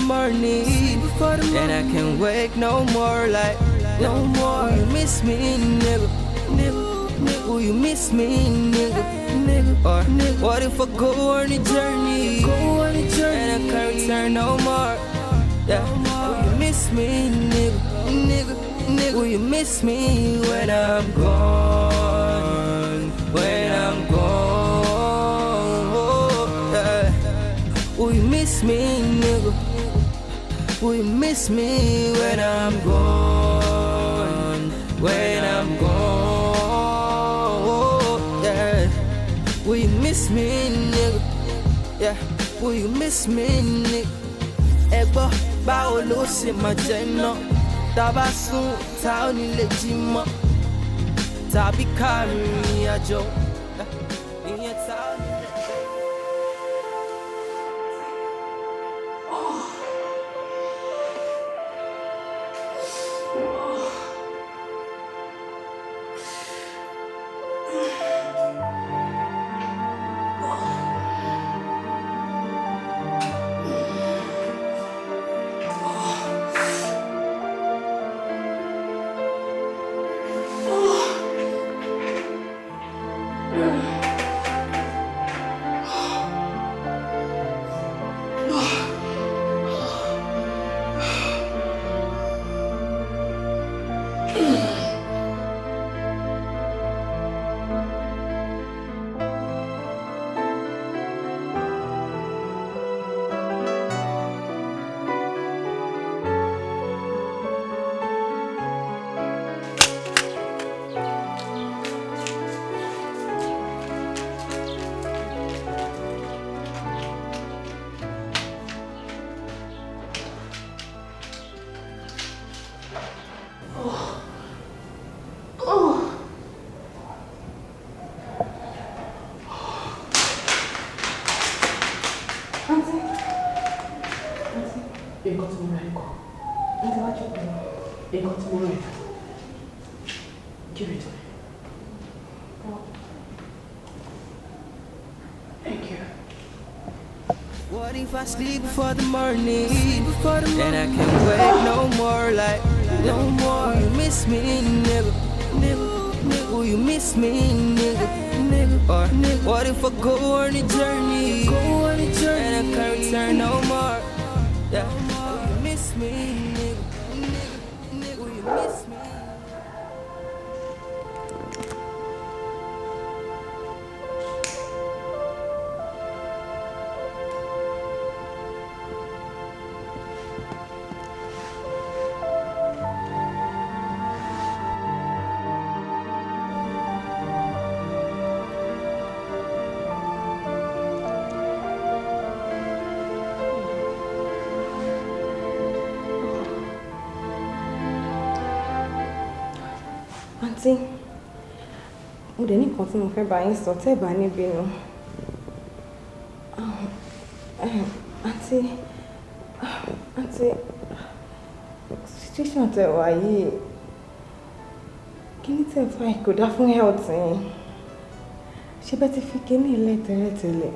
morning. And I can't wake no more, like, no more. Will you miss me, nigga? Will you miss me, nigga? Or what if I go on a journey? And I can't return no more. Yeah. Will you miss me, nigga? Will you miss me when I'm gone? When I'm gone, yeah. Will you miss me, nigga? Will you miss me when I'm gone? When I'm gone, yeah. Will you miss me, nigga? Yeah. Will you miss me, nigga? Ego, báwo ló ṣe máa jẹ́ náà? Tá bá sùn, tá ò ní lè jí mọ́. Tàbí ká rìnrìn àjò, ìyẹn tá ò ní lè. Give it to me. Oh. Thank you. What if I sleep before the morning? And I can't wait no more, like, no more. Will you miss me, nigga? Will you miss me, nigga? Or what if I go on a journey? And I can't return no more. Yeah. Will you miss me, nigga? Will you miss me? Auntie, mo dẹ̀ ní nǹkan tí mo fẹ́ bá yín sọ tẹ́ bá níbí nù. Auntie, situation tẹ́ wà yìí, kí ni tẹ́ fà kò dá fún health yín? Ṣé bẹ́ẹ̀ ti fi kíní ilẹ̀ tẹ́lẹ̀tẹ́lẹ̀?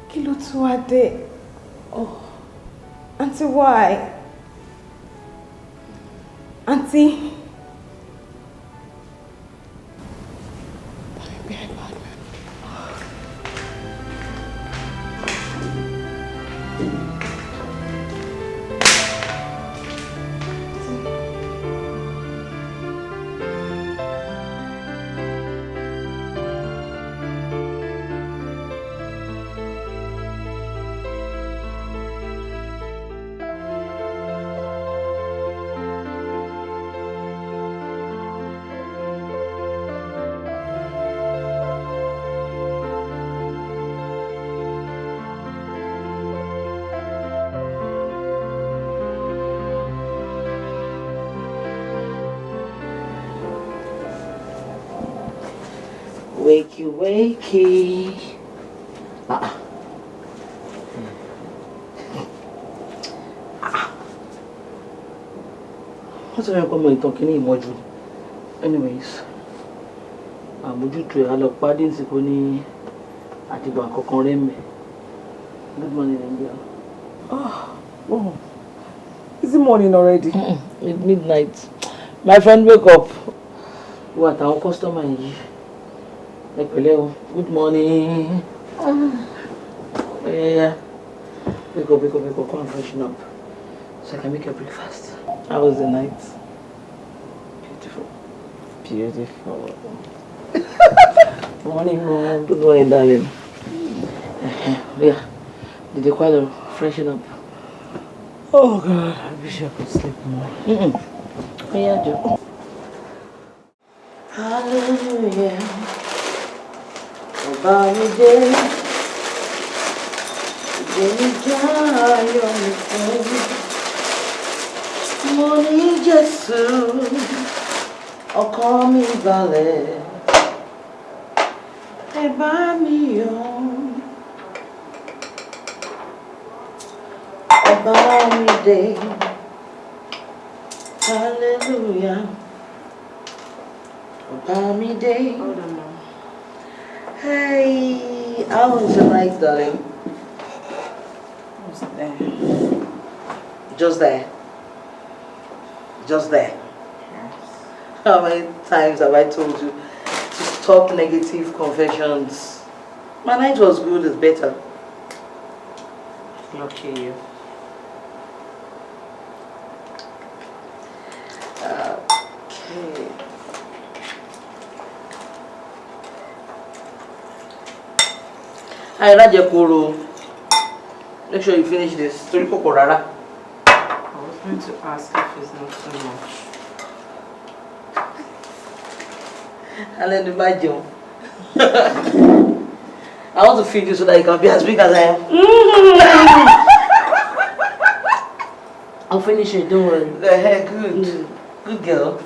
Kí ló tún wá dé? Oh, Auntie, why? Auntie. Wakey, wakey. What's the matter with talking in module? Anyways, àmójútó ẹ̀ á lọ pàdé ìsìnkú ní àdìgbà kankan rẹ̀ mẹ́. Good morning, India. Oh. Is it morning already? It's midnight. My friend, wake up. What? Our customer here. Good morning. Yeah. Wake up. Come and freshen up. So I can make your breakfast. How was the night? Beautiful. Morning, Mom. Good morning, darling. Yeah. Did you quite freshen up? Oh, God. I wish I could sleep more. Yeah, Joe. Hallelujah. About me, day. Morning, Jesus. Ọkọ mi balẹ̀, ẹ bá mi yọ̀, ẹ bá mi dé, hallelujah, ẹ bá mi dé. Hold on, Mom. Hey, how was the night, darling? Who's there? Just there. Just there. How many times have I told you to stop negative confessions? My night was good, it's better. Lucky you. Okay. Hi, Raja Kuro. Make sure you finish this. Story Kokorara. I was going to ask if it's not too much. And then imagine. I want to feed you so that you can be as big as I am. I'll finish it, don't worry. Good. Good girl.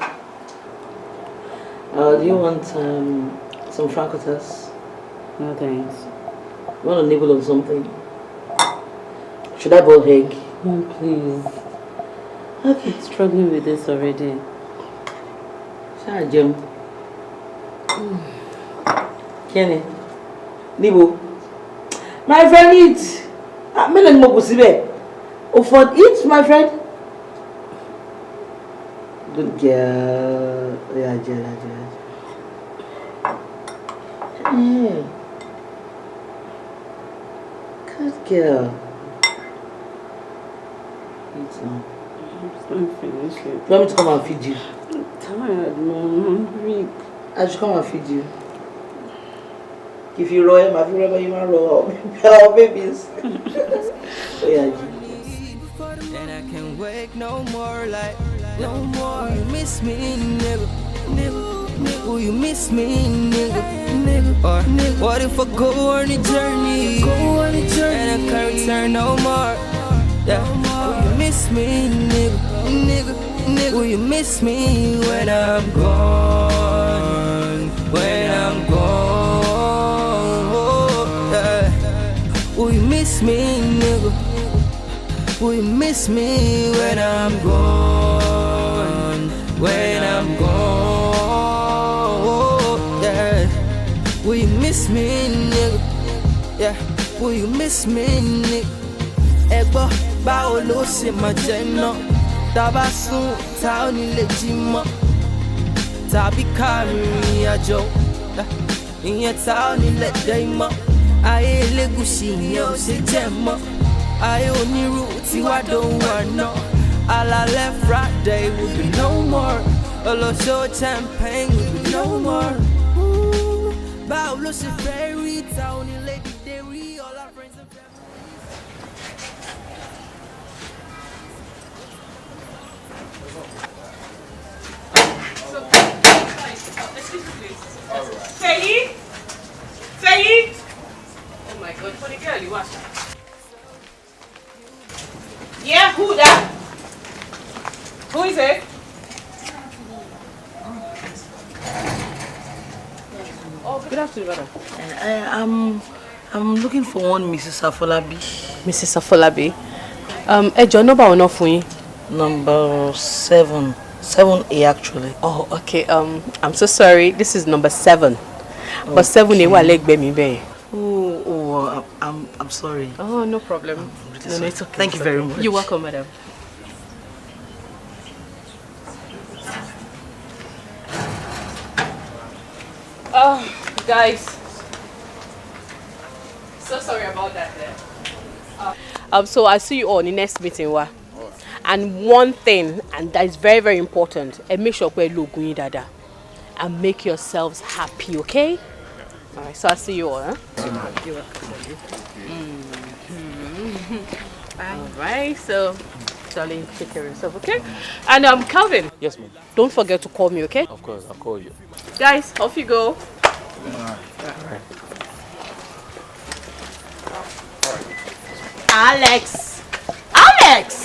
Do you want some francotas? No thanks. You want to nibble on something? Should I boil egg? Mom, please. Okay. I'm struggling with this already. Sorry, Jim. Kenny. Nibo. My friend, eat. Afford eat, my friend. Good girl. Yeah. Good girl. Eat now. I'm finished. You want me to come and feed you? I'm tired, Mom. I'm weak. I should come and feed you. If you roll him, if you remember, you might roll our babies. Oh, yeah. And I can't wake no more, like, no more. You miss me, nigga. Will you miss me, nigga? Or what if I go on a journey? And I can't return no more. Yeah. Will you miss me, nigga? Will you miss me when I'm gone? When I'm gone, yeah. Will you miss me, nigga? Will you miss me when I'm gone? When I'm gone, yeah. Will you miss me, nigga? Yeah. Will you miss me, nigga? Ego, báwo ló ṣe máa jẹ náà? Tá bá sùn, tá ò ní lè jí mọ́. Tàbí ká rìnrìn àjò, ìyẹn tá ò ní lè dé mọ́. Ayé Elégùṣì ìyẹn ò ṣe jẹ mọ́. Ayé onírú tí wá dohun àná. Alálẹ̀ Friday will be no more. Olóṣó champagne will be no more. Báwo ló ṣe fẹ́ rí tá ò ní lè dìde rí all our friends and family. Say oh my God, for the girl you watch. Yeah, who that? Who is it? Oh, good afternoon, madam. I'm looking for one Mrs. Afolabi. Mrs. Afolabi. Ẹ jọ̀ọ́ number one fún yín. Number 7. 7A actually. Oh, okay. I'm so sorry. This is number 7. But 7A wà lẹ́gbẹ̀ẹ́ mi bẹ́ẹ̀. Oh, I'm sorry. Oh, no problem. I'm No, it's okay. Thank you very much. You're welcome, madam. Oh, guys. So sorry about that. So I'll see you all in the next meeting. And one thing, and that is very, very important, and make sure we look good, dada, and make yourselves happy, okay? All right, so I'll see you all. Huh? You're welcome. All right, so darling, take care of yourself, okay? And Calvin. Yes, ma'am. Don't forget to call me, okay? Of course, I'll call you. Guys, off you go. Alex! Alex!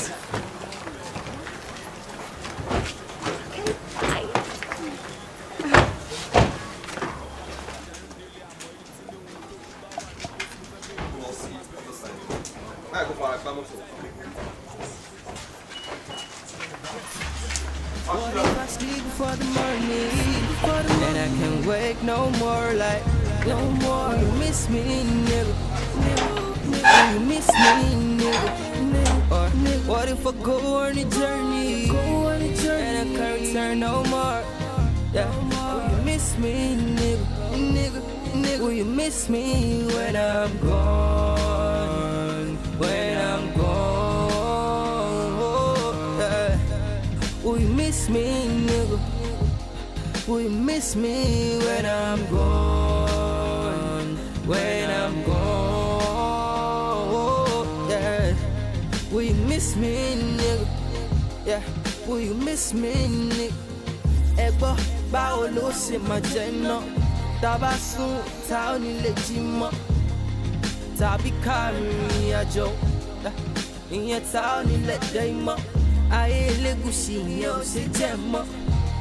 What if I sleep before the morning? And I can't wake no more, like, no more. You miss me, nigga. You miss me, nigga. Or what if I go on a journey? And I can't return no more. Yeah. Will you miss me, nigga? Will you miss me when I'm gone? When I'm gone. Yeah. Will you miss me, nigga? Will you miss me when I'm gone? When I'm gone, yeah. Will you miss me, nigga? Yeah. Will you miss me, nigga? Ebo, báwo ló ṣe máa jẹ́ iná? Tá bá sùn, tá ò ní lè jí mọ́. Tàbí ká rìnrìn àjò, ìyẹn tá ò ní lè dé mọ́. Ayé elégùṣì ìyẹn ò ṣe jẹ́ mọ́.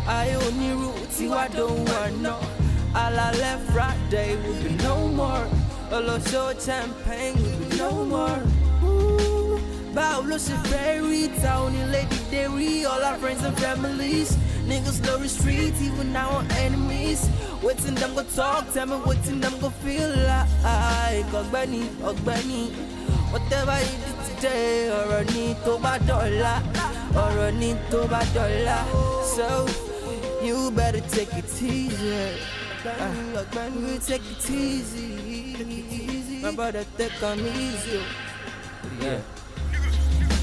Ayé onírú tí wá dohun àná. Alálẹ̀ Friday will be no more. Olóṣó champagne will be no more. Báwo ló ṣe fẹ́ rí ta onílé dìde rí all our friends and families. Niggas know the street, even our enemies. Waiting them go talk, tell me waiting them go feel like. Ọ̀gbẹ́ni, whatever you do today, ọ̀rọ̀ ni tó bá dọ̀la, ọ̀rọ̀ ni tó bá dọ̀la. So you better take it easy. You take it easy. My brother, take on easy. Yeah.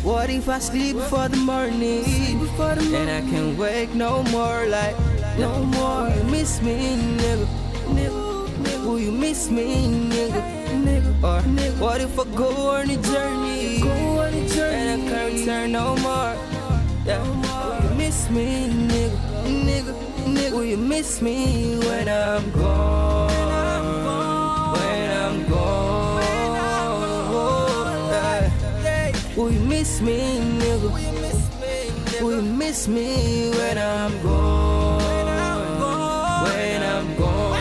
What if I sleep before the morning? And I can't wake no more, like, no more. Will you miss me, nigga? Will you miss me, nigga? Or what if I go on a journey? And I can't return no more. Yeah. Will you miss me, nigga? Will you miss me when I'm gone? When I'm gone. Will you miss me, nigga? Will you miss me when I'm gone? When I'm gone.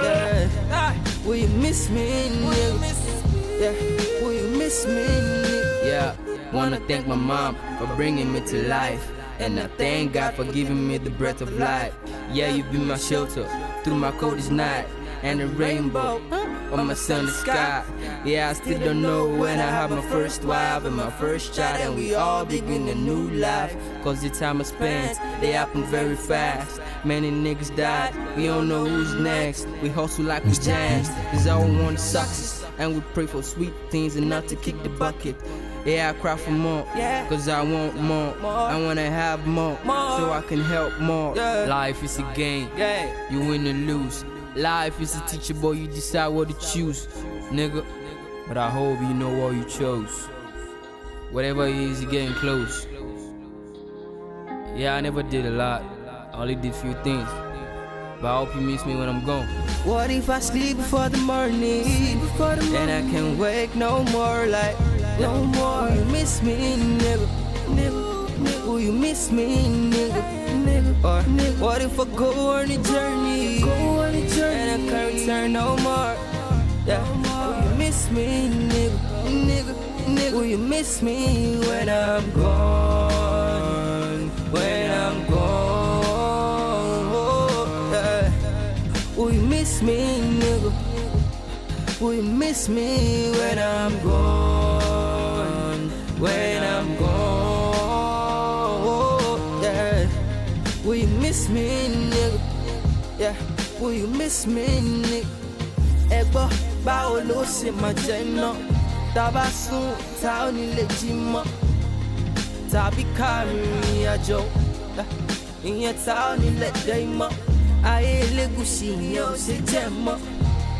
Yeah. Will you miss me, nigga? Yeah. Will you miss me, nigga? Yeah. Wanna thank my mom for bringing me to life. And I thank God for giving me the breath of life. Yeah, you've been my shelter through my coldest night. And a rainbow on my sunny sky. Yeah, I still don't know when I have my first wife and my first child, and we all begin a new life. Cause the time I spent, they happen very fast. Many niggas died, we don't know who's next. We hustle like we giants, cause all we want is success. And we pray for sweet things and not to kick the bucket. Yeah, I cry for more, cause I want more. I wanna have more, so I can help more. Life is a game, you win or lose. Life is a teacher, boy, you decide what to choose, nigga. But I hope you know what you chose. Whatever it is, you're getting close. Yeah, I never did a lot, I only did few things. But I hope you miss me when I'm gone. What if I sleep before the morning? And I can't wake no more, like, no more. Will you miss me, nigga? Will you miss me, nigga? Or what if I go on a journey? And I can't return no more. Yeah. Will you miss me, nigga? Will you miss me when I'm gone? When I'm gone. Yeah. Will you miss me, nigga? Will you miss me when I'm gone? When I'm gone, yeah. Will you miss me, nigga? Yeah. Will you miss me, nigga? Ego, báwo ló ṣe máa jẹ́ náà? Tá bá sùn, tá ò ní lè jí mọ́. Tàbí ká rìnrìn àjò, ìyẹn tá ò ní lè dé mọ́. Ayé Elégùṣì ìyẹn ò ṣe jẹ́ mọ́.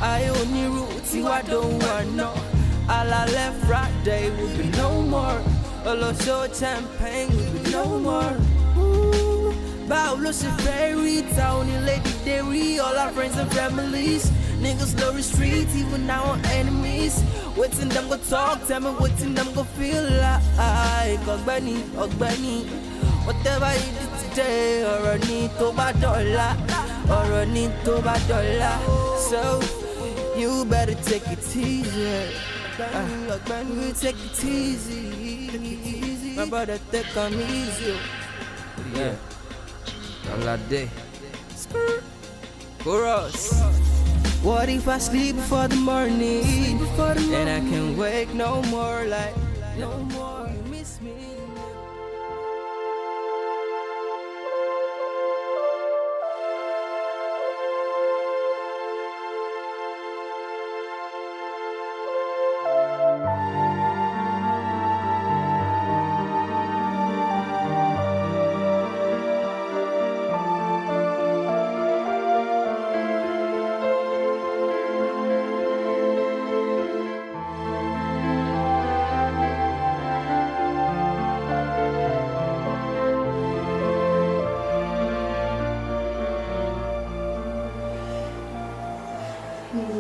Ayé onírú tí wá dóhùn àná. Alálẹ̀ Friday will be no more. Olóṣó champagne will be no more. Báwo ló ṣe fẹ́ rí ta ò ní lè dìde rí? All our friends and families. Niggas know the streets, even our enemies. Waiting them go talk, tell me waiting them go feel like. Ogbeni, Ogbeni, whatever you do today, or a need to buy dollar, or a need to buy dollar. So you better take it easy. You take it easy. My brother, take on easy. Yeah, all day. Chorus. What if I sleep before the morning? And I can't wake no more, like no more. You miss me.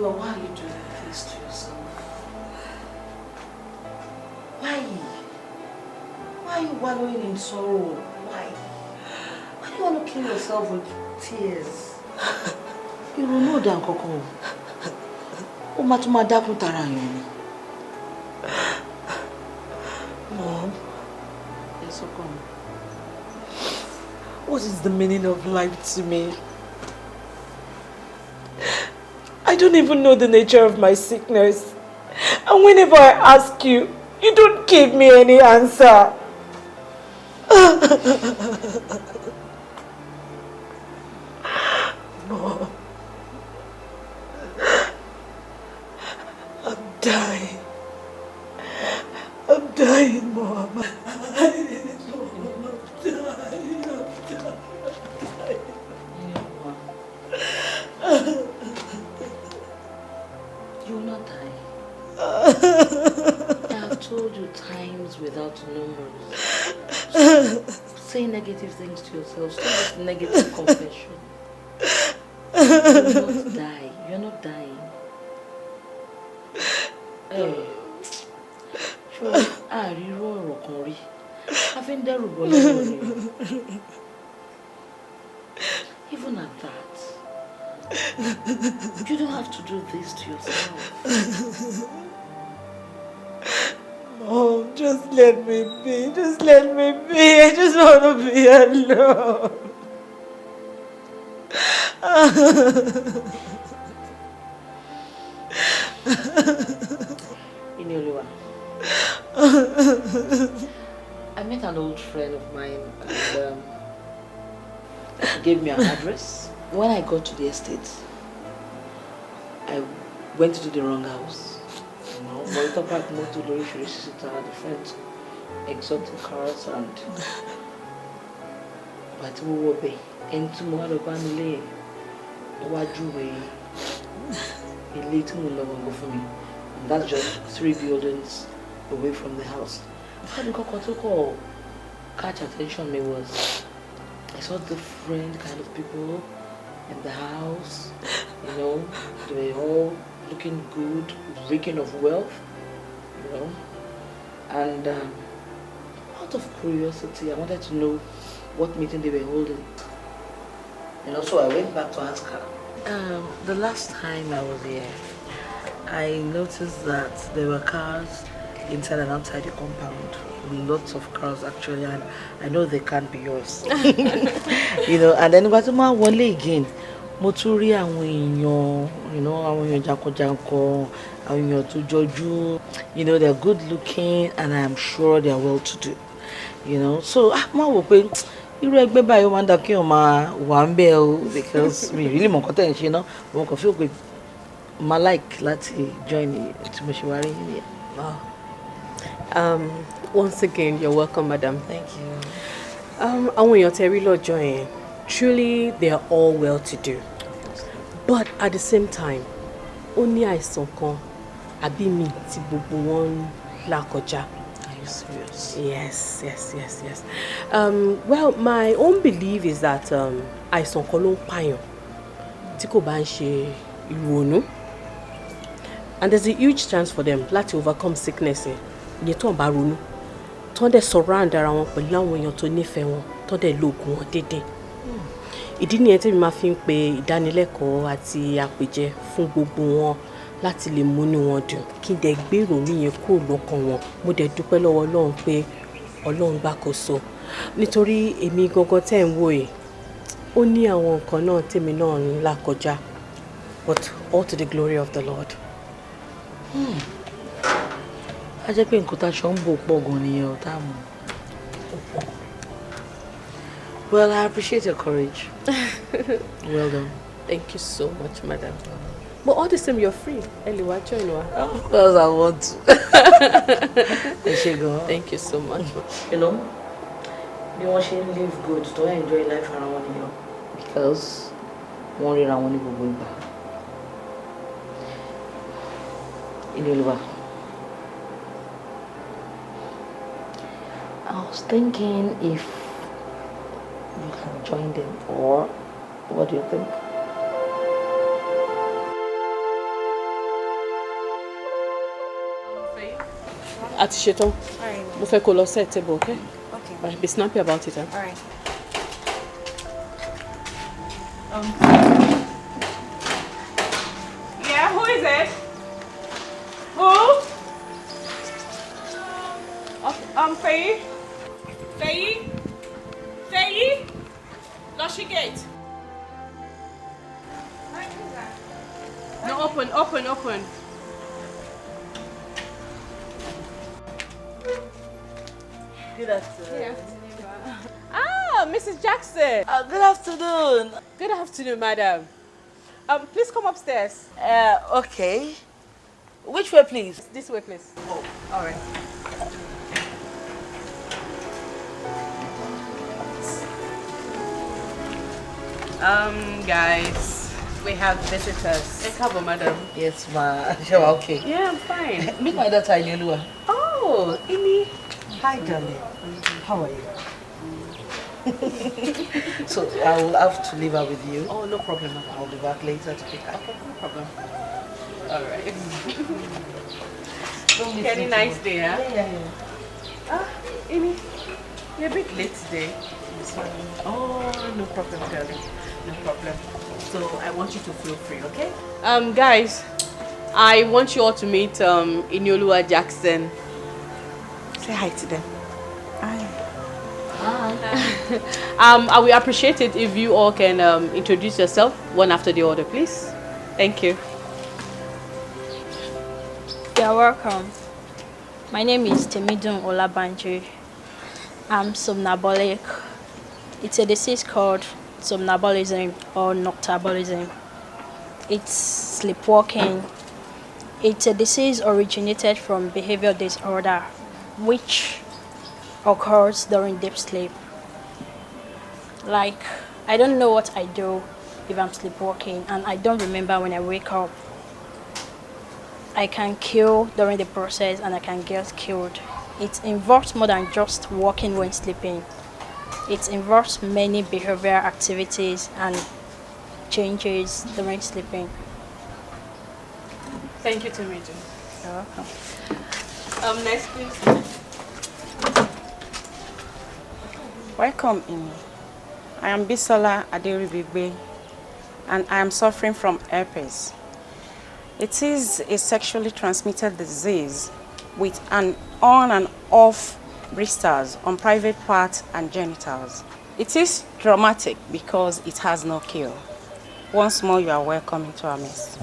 Why are you doing this to yourself? Why? Why are you wallowing in sorrow? Why? Why do you want to kill yourself with tears? You will know that, Coco. Mom. Yes, come. What is the meaning of life to me? I don't even know the nature of my sickness. And whenever I ask you, you don't give me any answer. Mom. I'm dying. I'm dying, Mom. I'm dying. You'll not die. I have told you times without numbers. Stop saying negative things to yourself. Stop this negative confession. You'll not die. You're not dying. Hey. Sure, even at that, you don't have to do this to yourself. Mom, just let me be. Just let me be. I just want to be alone. Ineliwa, I met an old friend of mine and she gave me an address. When I got to the estate, I went to the wrong house. You know, Moita Park Moto Lori Shirishita, different exotic cars and but we will be into Moalobani Wajuwe a little no longer for me. And that's just 3 buildings away from the house. How the Kokotoko catch attention me was I saw different kind of people in the house, you know, they were all looking good, reeking of wealth, you know, and out of curiosity, I wanted to know what meeting they were holding. You know, so I went back to ask her. The last time I was here, I noticed that there were cars inside and outside the compound. Lots of cars actually, and I know they can't be yours. You know, and then Watuma Wale again. mo tún rí àwọn èèyàn, you know, àwọn èèyàn jàǹkànjàǹkàn, àwọn èèyàn tó jọjú, you know, they're good looking and I'm sure they're well to do, you know. So má wò pé irú ẹgbẹ́ báyìí ó máa ń dà kí èèyàn máa wà ń bẹ̀ o because mi really mọ̀ nǹkan tẹ̀ ń ṣe náà, mo kàn feel pé ma like láti join tí mo ṣe wá rí yín. Wow. Once again, you're welcome, madam. Thank you. Àwọn èèyàn tẹ́ rí lọ́jọ́ yẹn, truly they are all well to do. But at the same time, ó ní àìsàn kan àbí mi tí gbogbo wọn ń là kọjá. Are you serious? Yes. Well, my own belief is that àìsàn kan ló ń pààyàn tí kò bá ń ṣe ìrònú. And there's a huge chance for them láti overcome sickness ìyẹn tó ń bá ronú. Tó ń dẹ̀ surround ara wọn pẹ̀lú àwọn èèyàn tó nífẹ̀ẹ́ wọn, tó ń dẹ̀ lo oògùn wọn déédéé. Ìdí nìyẹn tí mi máa fi ń pe ìdánilẹ́kọ̀ọ́ àti àpèjẹ fún gbogbo wọn láti lè múnú wọn dùn kí n dẹ̀ gbé ìrònú yẹn kúrò lọ́kàn wọn. Mo dẹ̀ dúpẹ́ lọ́wọ́ Ọlọ́run pé Ọlọ́run gbàkóso. Nítorí èmi gangan tẹ́ ń wò yìí, ó ní àwọn nǹkan náà tèmi náà ń là kọjá. But all to the glory of the Lord. A jẹ́ pé nǹkan tá a ṣọ ń bò pọ̀ gan nìyẹn ọ̀tá mọ̀. Well, I appreciate your courage. Well done. Thank you so much, madam. But all the same, you're free. Eliwa, join wa. Of course I want to. Thank you so much. You know, bí wọ́n ṣe ń live good tó enjoy life ara wọn nìyẹn because wọ́n ríra wọn ní gbogbo ìgbà. Ilé-Olúwa. I was thinking if you can join them, or what do you think? Àti ṣetán. Mo fẹ́ kó lọ set table, okay? Okay. Be snappy about it, huh? All right. Yeah, who is it? Who? Faye? Faye? Faye? Lushy Gate. No, open. Good afternoon. Ah, Mrs. Jackson. Good afternoon. Good afternoon, madam. Please come upstairs. Okay. Which way, please? This way, please. Oh, all right. Guys, we have visitors. Come, madam. Yes, ma. Sure, okay. Yeah, I'm fine. Meet my daughter, Ilé-Olúwa. Oh, Imi. Hi, darling. How are you? So I will have to leave her with you. Oh, no problem, madam. I'll be back later to pick her. Okay, no problem. All right. Very nice day, huh? Yeah. Imi, you're a bit late today. Oh, no problem, darling. No problem. So I want you to feel free, okay? Guys, I want you all to meet Inioluwa Jackson. Say hi to them. Hi. I will appreciate it if you all can introduce yourself one after the other, please. Thank you. You're welcome. My name is Temidun Olabanji. I'm somnambolic. It's a disease called somnambulism or noctambulism. It's sleepwalking. It's a disease originated from behavior disorder, which occurs during deep sleep. Like, I don't know what I do if I'm sleepwalking, and I don't remember when I wake up. I can kill during the process, and I can get killed. It involves more than just walking when sleeping. It involves many behavioral activities and changes during sleeping. Thank you, Temidun. You're welcome. Next, please. Welcome, Imi. I am Bisola Aderibigbe, and I am suffering from herpes. It is a sexually transmitted disease with an on and off blisters on private parts and genitals. It is traumatic because it has no cure. Once more, you are welcome into our midst.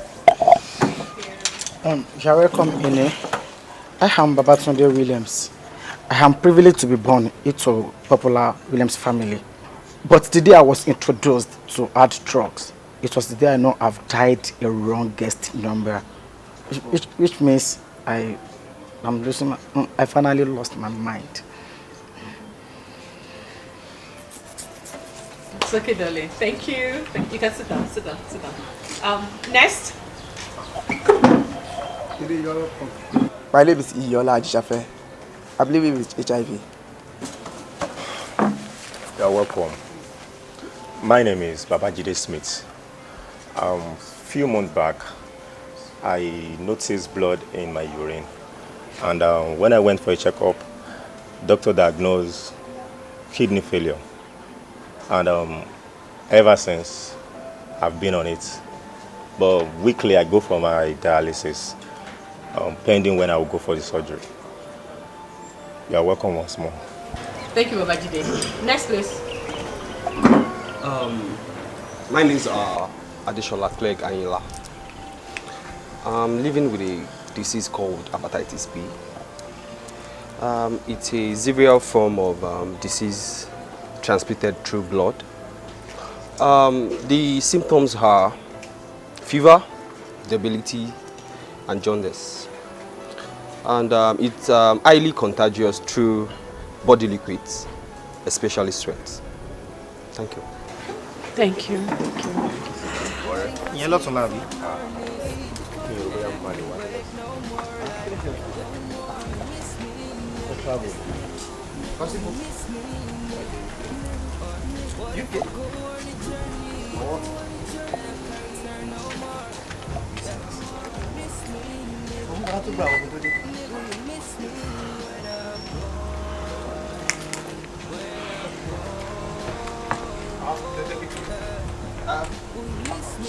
You are welcome, Ine. I am Babatunde Williams. I am privileged to be born into popular Williams family. But the day I was introduced to hard drugs, it was the day I know I've dialed a wrong guest number. Which means I finally lost my mind. It's okay, darling. Thank you. You can sit down, next. My name is Iyola Ajishafe. I believe with HIV. You're welcome. My name is Babajide Smith. Few months back, I noticed blood in my urine. And when I went for a checkup, doctor diagnosed kidney failure. And ever since, I've been on it. But weekly, I go for my dialysis, pending when I will go for the surgery. You are welcome once more. Thank you, Babajide. Next, please. My name is Adeshola Clegg Anyila. I'm living with a disease called hepatitis B. It's a severe form of disease transmitted through blood. The symptoms are fever, debility, and jaundice. And it's highly contagious through body liquids, especially sweat. Thank you. Thank you. You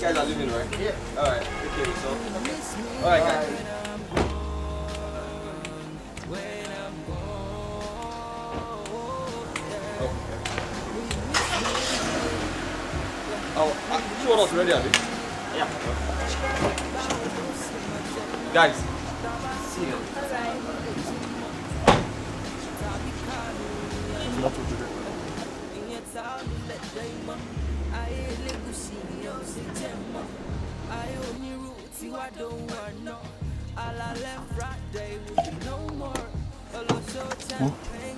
guys are leaving, right? Yeah. Alright, okay, so. Alright, guys. You want us ready, Abby? Yeah. Guys, see you.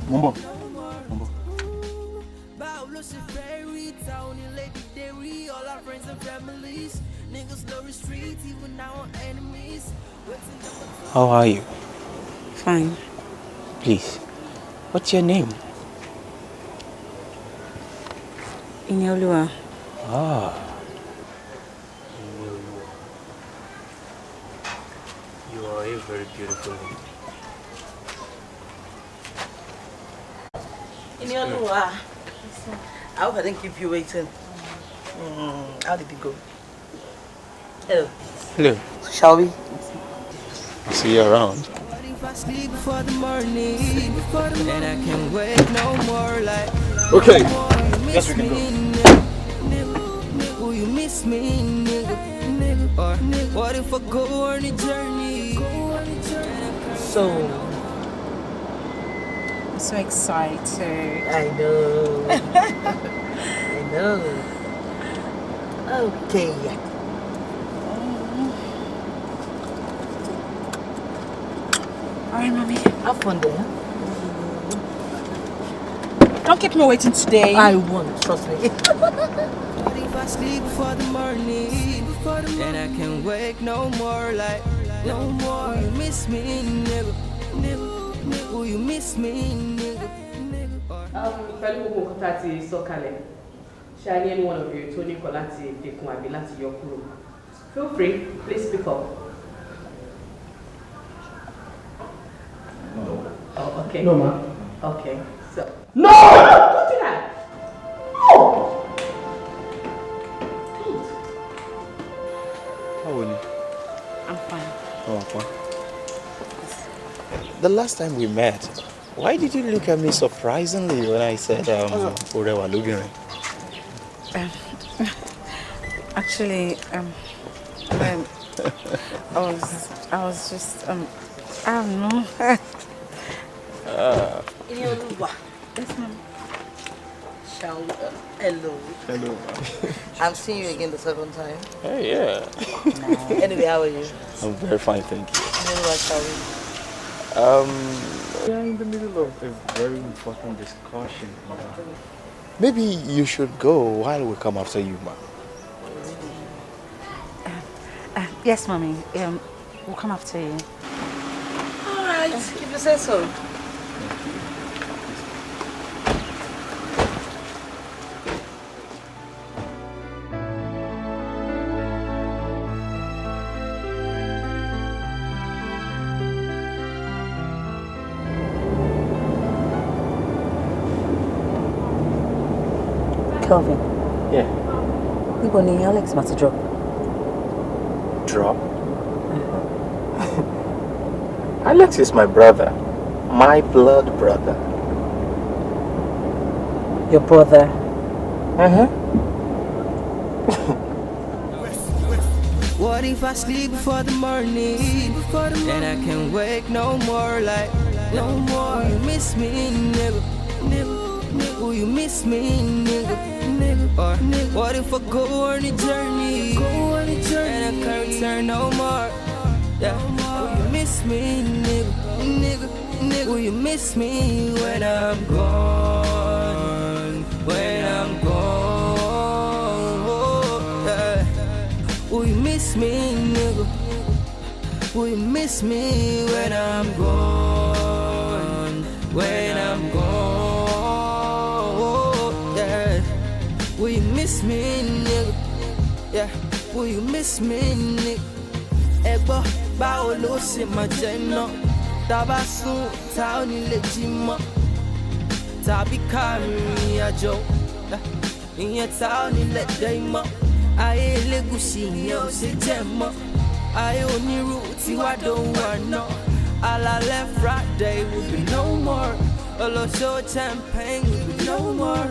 Mumbo. How are you? Fine. Please, what's your name? Inyolua. Ah. You are a very beautiful lady. Inyolua. I hope I didn't keep you waiting. How did it go? Hello. Hello. Shall we? I'll see you around. If I sleep before the morning, then I can wake no more like. Okay. Yes, we can go. Will you miss me, nigga? Or what if I go on a journey? So. I'm so excited. I know. I know. Okay. Alright, mommy. Have fun there. Don't keep me waiting today. I won't, trust me. What if I sleep before the morning? Then I can wake no more like. No more. Will you miss me, nigga? Will you miss me, nigga? Pẹ̀lú gbogbo nǹkan tá a ti sọ kalẹ̀, ṣé a ní any one of you tó ní kọ́ láti dẹkùn àbí láti yọ kúrò? Feel free, please speak up. No. Oh, okay. No, ma. Okay, so. No! Don't do that! No! Don't. How are you? I'm fine. Oh, fine. The last time we met, why did you look at me surprisingly when I said, Orewa Lubiri? Actually, I was just, I don't know. Yes, ma'am. Hello. Hello. I'm seeing you again the second time. Hey, yeah. Nah. Anyway, how are you? I'm very fine, thank you. We are in the middle of a very important discussion. Maybe you should go while we come after you, ma. Yes, mommy. We'll come after you. All right, if you say so. Kelvin. Yeah. Níbo ni Alex máa ti drop? Drop? Alex is my brother. My blood brother. Your brother? What if I sleep before the morning? Then I can't wake no more, like, no more. You miss me, nigga. Will you miss me, nigga? Or what if I go on a journey? And I can't return no more? Yeah. Will you miss me, nigga? Will you miss me when I'm gone? When I'm gone? Yeah. Will you miss me, nigga? Will you miss me when I'm gone? When I'm gone? Will you miss me, nigga? Yeah, will you miss me, nigga? Ebo, báwo ló ṣe máa jẹ́ iná? Tá bá sùn, tá ò ní lè jí mọ́. Tàbí ká rìnrìn àjò, ìyẹn tá ò ní lè dé mọ́. Ayé elégùṣì ìyẹn ò ṣe jẹ́ mọ́. Ayé onírú tí wá dohun àná. Alálẹ̀ Friday will be no more. Olóṣó champagne will be no more.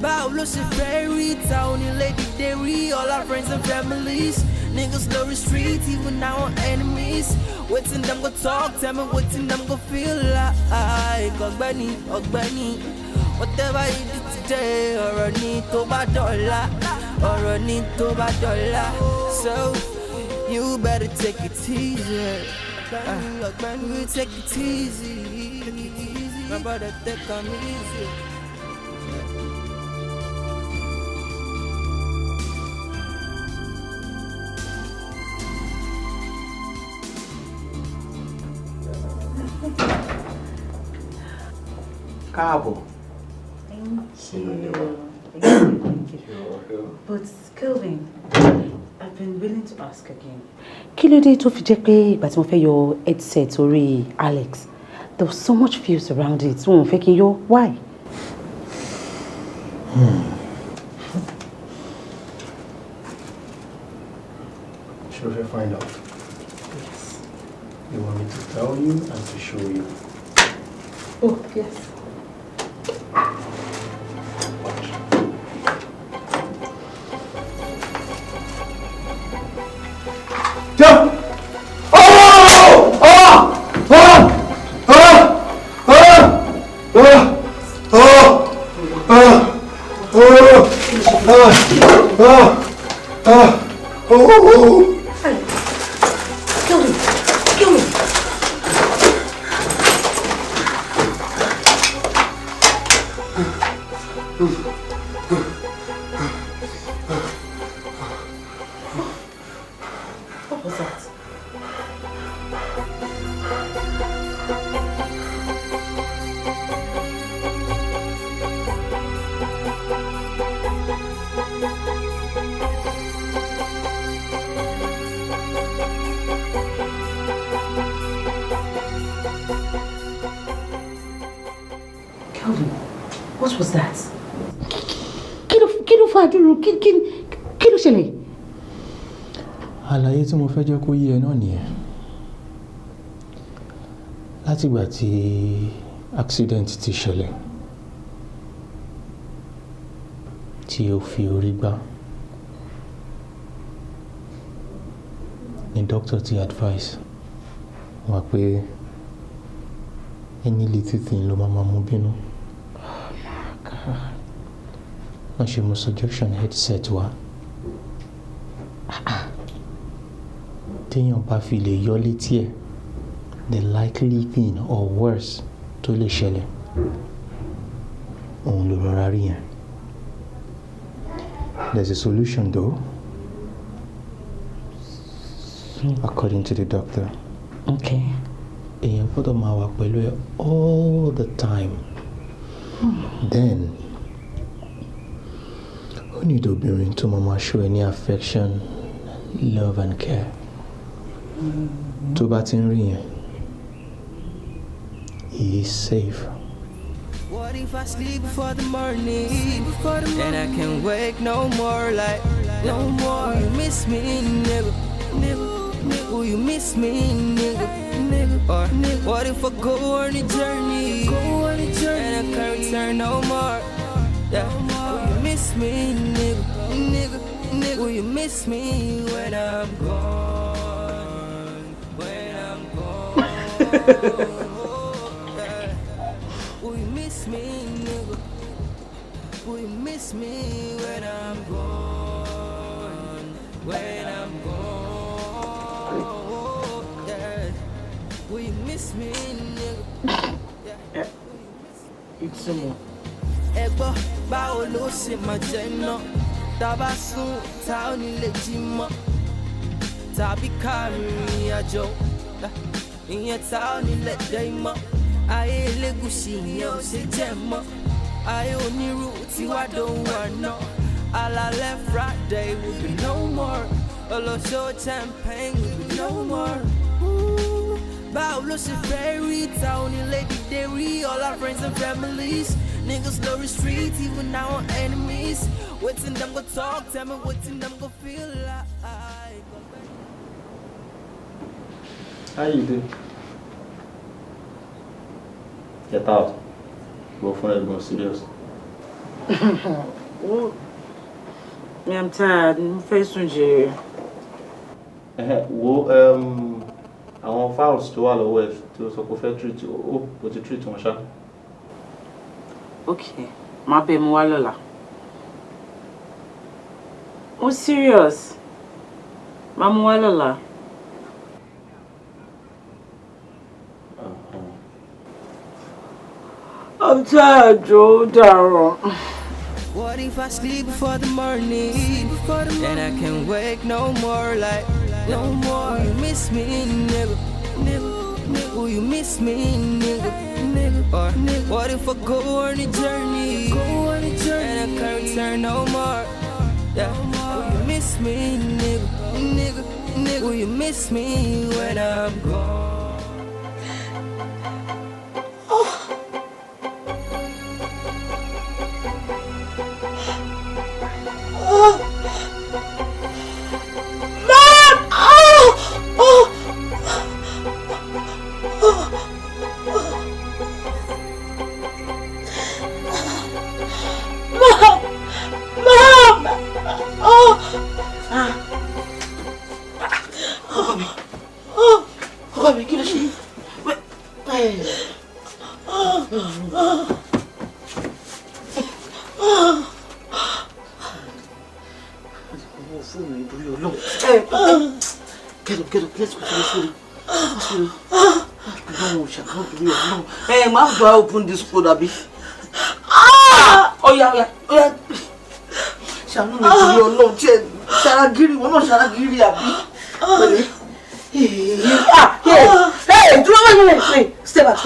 Báwo ló ṣe fẹ́ rí ta onílé dìde rí all our friends and families. Niggas know the street, even our enemies. Waiting them go talk, tell me waiting them go feel like. Ọ̀gbẹ́ni, whatever you do today, ọ̀rọ̀ ni tó bá dọ̀la, ọ̀rọ̀ ni tó bá dọ̀la. So you better take it easy. You take it easy. My brother, take it easy. Cabo. Thank you. But Kelvin, I've been willing to ask again. Kí ló dé tó fi jẹ́ pé ìgbà tí mo fẹ́ yọ headset orí Alex, there was so much fuse around it. Wọ́n fẹ́ kí n yọ. Why? Should we find out? Yes. You want me to tell you and to show you? Oh, yes. What was that? Kelvin, what was that? Kí ló fà dúró? Kí ló ṣẹlẹ̀? Àlàyé tí mo fẹ́ jẹ́ kó yé ẹ náà nìyẹn. Látìgbà tí accident ti ṣẹlẹ̀, tí o fi orí gbá, ni doctor ti advice wá pé any little thing ló máa mú bínú. Wọ́n ṣe mú suggestion headset wá. Téèyàn bá fi lè yọ létí ẹ̀, the likely thing or worse tó lè ṣẹlẹ̀, òun ló rọra rí yẹn. There's a solution though, according to the doctor. Okay. Èèyàn gbọ́dọ̀ máa wà pẹ̀lú ẹ all the time. Then, ó ní obìnrin tó máa show any affection, love and care. Tó bá ti ń rí yẹn, he is safe. What if I sleep before the morning? And I can't wake no more, like, no more. You miss me, nigga, nigga. Will you miss me, nigga, nigga? Or what if I go on a journey? And I can't return no more. Yeah. Will you miss me, nigga, nigga, nigga? Will you miss me when I'm gone? When I'm gone. Will you miss me, nigga? Will you miss me when I'm gone? When I'm gone, yeah. Will you miss me, nigga? Yeah. It's more. Ẹgbọ́ báwo ló ṣe máa jẹ iná? Tá bá sùn tá ò ní lè jí mọ́. Tàbí ká rìnrìn àjò, ìyẹn tá ò ní lè dé mọ́. Ayé elégùṣì ìyẹn ò ṣe jẹ́ mọ́. Ayé onírú tí wá dóhùn àná. Alálẹ̀ Friday will be no more. Olóṣó champagne will be no more. Báwo ló ṣe fẹ́ rí ta onílé dìde rí? All our friends and families. Niggas know the streets, even now on enemies. Waiting them go talk, tell me waiting them go feel like. How you doing? Get out. Go for it, go serious. I'm tired. I'm facing you. Àwọn files tó wà lọ́wọ́ ẹ̀ tí ó sọ pé ó fẹ́ treat ó ti treat wọn ṣá. Okay, má bẹ̀ mú wá lọ́la. Oh, serious? Má mú wá lọ́la. I'm tired, Joe, Darren. What if I sleep before the morning? And I can't wake no more, like, no more. Will you miss me, nigga, nigga? Will you miss me, nigga, nigga? Or what if I go on a journey? And I can't return no more. Yeah. Will you miss me, nigga, nigga, nigga? Will you miss me when I'm gone? Get up, let's go to the hospital. No, no. Hey, ma, do I open this food, Abi? Oh yeah. Shall we do your no chair? Shall I give you one? Shall I give you Abi? Hey, do it. Hey, step back.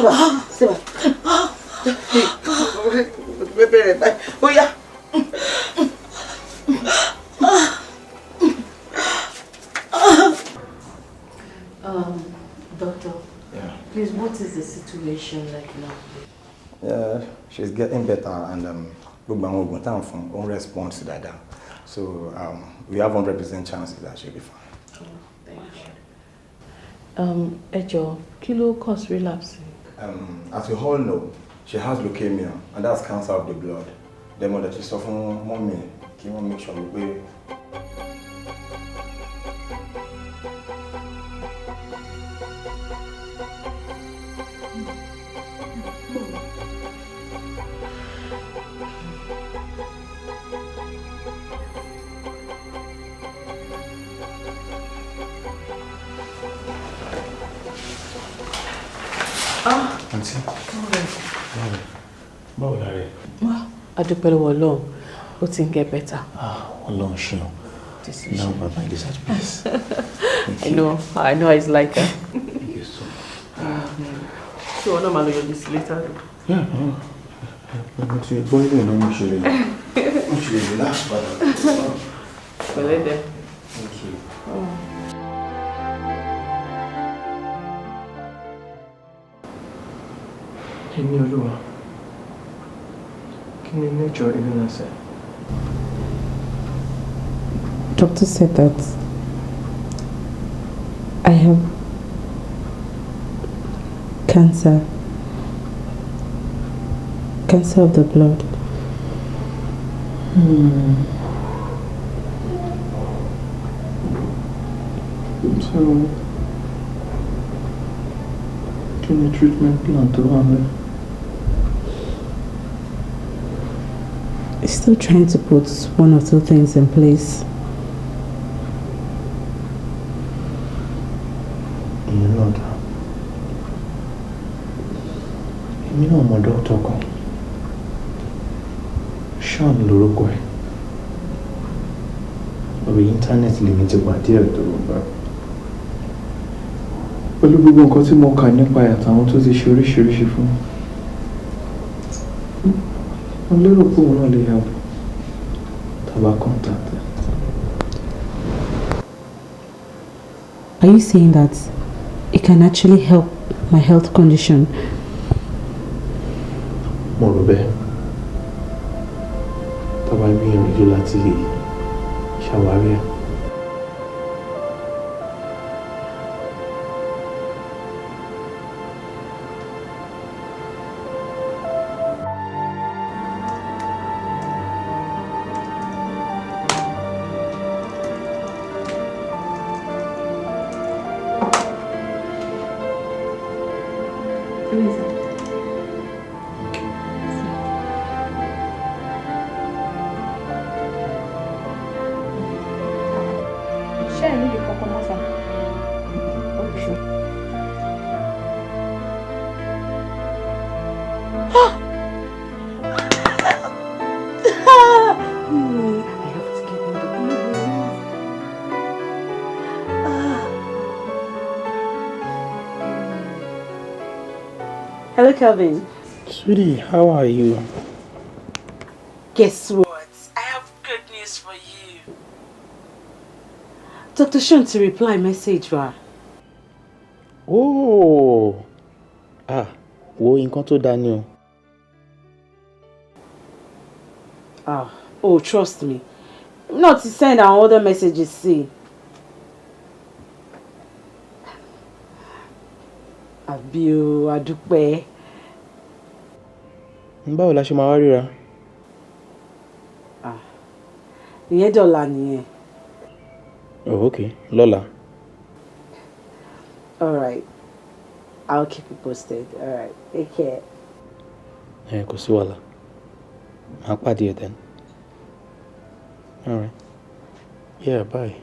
Hey, oh yeah. Doctor. Yeah. Please, what is the situation like now? Yeah, she's getting better and won't respond to that. So we have 100% chances that she'll be fine. Oh, thank you. Ejo, kilo cause relapse? As we all know, she has leukemia and that's cancer of the blood. The mother she's suffering mommy, can you make sure we Auntie. Báwo la rẹ̀? A dúpẹ́ lọ́wọ́ Ọlọ́run, ó ti ń get better. Ọlọ́run ṣeun. Now, Baba, it is at peace. I know it's like that. Thank you so much. So, I'm going to this later. Yeah, but you're going to know me, Shirley. Relax, Father. Well, later. Thank you. Ẹni Olúwa, kí ni nature even I said? Doctor said that I have cancer of the blood. So, kí ni treatment plan tó wà ńlẹ̀? Still trying to put one or two things in place. Èmi náà mọ̀ dókítà kan. Sean lórúkọ ẹ̀. Orí íńtánẹ́ẹ̀tì lèmi ti pàdé ẹ̀ tó bá. Pẹ̀lú gbogbo nǹkan tí mo kà nípa ẹ̀ àtàwọn tó ti ṣe oríṣiríṣi fún mi. Mo lérò pé òun náà lè help. Tàbá contact ẹ̀. Are you saying that it can actually help my health condition? Mo rò bẹ́ẹ̀. Tàbá gbìyànjú láti ṣàwárí ẹ̀. Hello, Calvin. Sweetie, how are you? Guess what? I have good news for you. Dr. Sean to reply message wa. Oh, wo nǹkan tó dá ni o. Oh, trust me. Not to send our other messages, see. Àbí o, a dúpẹ́. Báwo la ṣe máa wá ríra? Ìyẹn dọ̀la nìyẹn. Oh, okay. Lọ́la. All right. I'll keep you posted. All right. Take care. Kò sí wàhálà. Màá pàdé ẹ then. All right. Yeah, bye.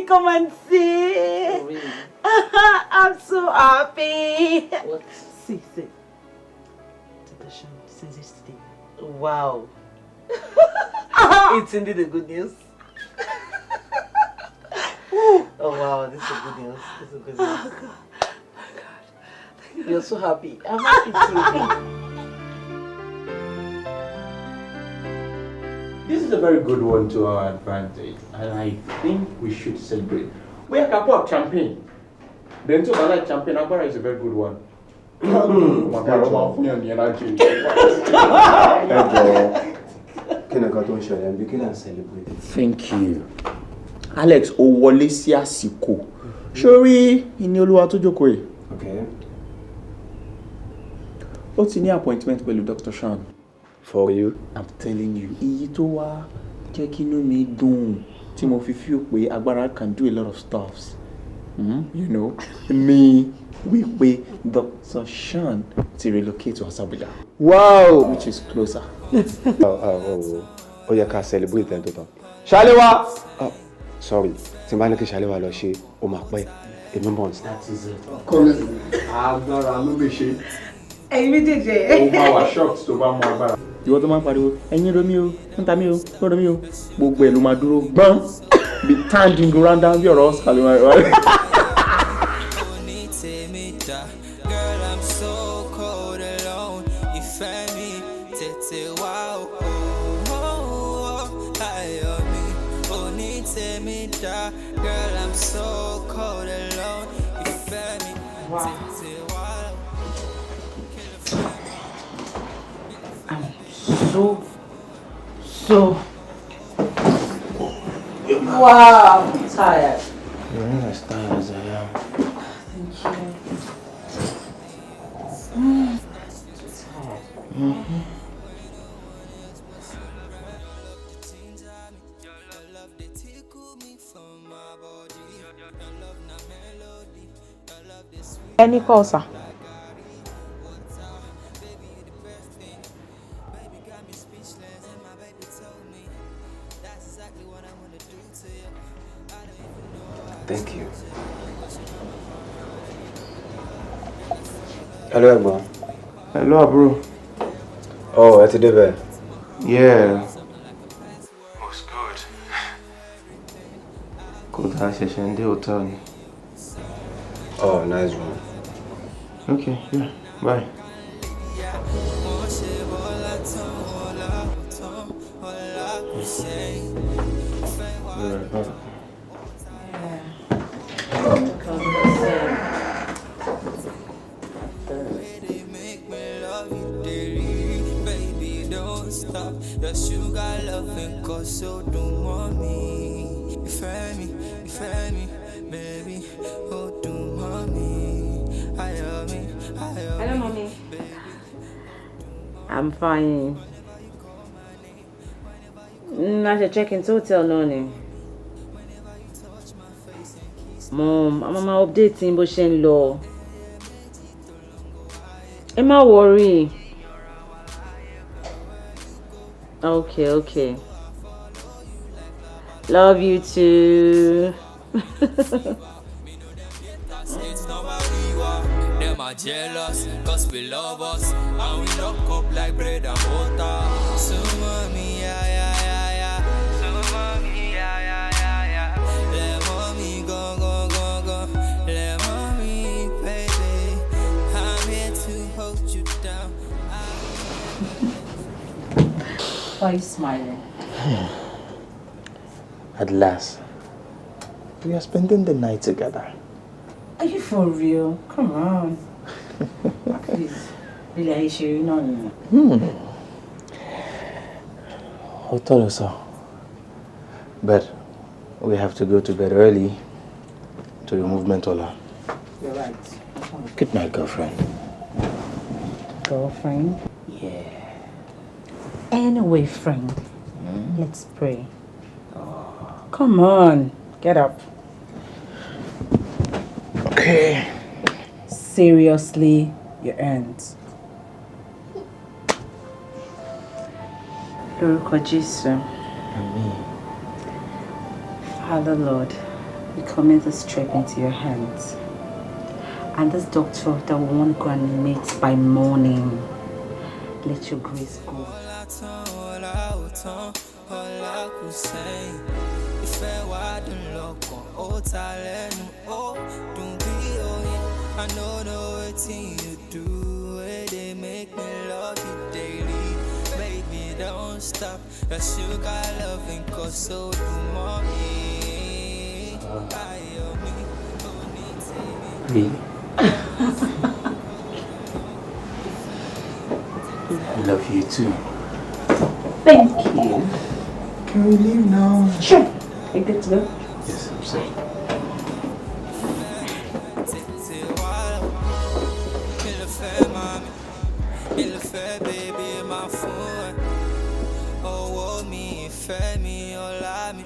Come and see. Oh, really? I'm so happy. What? See. Dr. Sean sends this today. Wow. It's indeed a good news. Oh wow, this is a good news. Oh God. You're so happy. I'm happy too. This is a very good one to our advantage, and I think we should celebrate. We have a cup of champagne. Then to like champagne, Agbara is a very good one. Thank you. Alex Owolesi Asiko. Shori Inioluwa tó jókòó yìí. Okay. Ó ti ní appointment pẹ̀lú Dr. Sean. For you? I'm telling you, iye tó wá jẹ́ kí inú mi dùn tí mo fi feel pé Agbára can do a lot of stuffs. You know, me, wípé Dr. Sean to relocate to Asabuja. Wow! Which is closer. Oh, yẹ ká celebrate then total. Ṣaléwá! Oh, sorry. Tí n bá ní kí Ṣaléwá lọ ṣe, ó máa pẹ́. Èmi mọ̀ ní. That is it. Kọ́lé. Agbára ló lè ṣe. Ẹ̀yin méjèèjì. Ó máa wà shocked tó bá mú Agbára. Ìwọ tó máa ń pariwo, ẹ̀yin romi o, ń ta mí o, ó romi o. Gbogbo ẹ̀ ló máa dúró gbọ́n. Be tanging around down bí ọ̀rọ̀ Oscar ló máa wáyé. Girl, I'm so cold alone. Ìfẹ́ mi tètè wá o. Ayọ̀ mi ò ní tèmi dá. Girl, I'm so cold alone. Ìfẹ́ mi tètè wá o. I'm so wow, I'm tired. You're not as tired as I am. Thank you. Any call, sir? Thank you. Hello, Ẹ̀gbọ́n. Hello, bro. Oh, ẹ ti dé bẹ̀. Yeah. What's good? Kódà ṣẹ̀ṣẹ̀ ń dé hotel ni. Oh, nice one. Okay, yeah. Bye. Stop your sugar loving cause so don't want me. You feel me, baby. Oh, don't want me. I love me. Hello, mommy. I'm fine. I should check into hotel now. Mom, I'm updating bó ṣe ń lọ. Ẹ má worry. Okay. Love you too. Them are jealous, cause we love us, and we lock up like bread and butter. So mommy, yeah. So mommy, yeah. Let mommy go. Let mommy, baby. I'm here to hold you down. Why are you smiling? At last, we are spending the night together. Are you for real? Come on. Please. Really, are you sure you're not? I'll tell you so. But we have to go to bed early to remove Mentola. You're right. Good night, girlfriend. Girlfriend? Yeah. Anyway, friend, let's pray. Come on, get up. Okay. Seriously, your aunt. Lórúkọ Jésù. Amen. Father Lord, we commit this trip into your hands. And this doctor that we want to go and meet by morning, let your grace go. I know the thing you do, they make me love you daily. Baby, don't won't stop. Your sugar loving cause so do mommy. Really? I love you too. Thank you. Can we leave now? Sure. Are you good to go? Yes, I'm sorry. Baby, my phone. Oh, me, fair me, or lie me.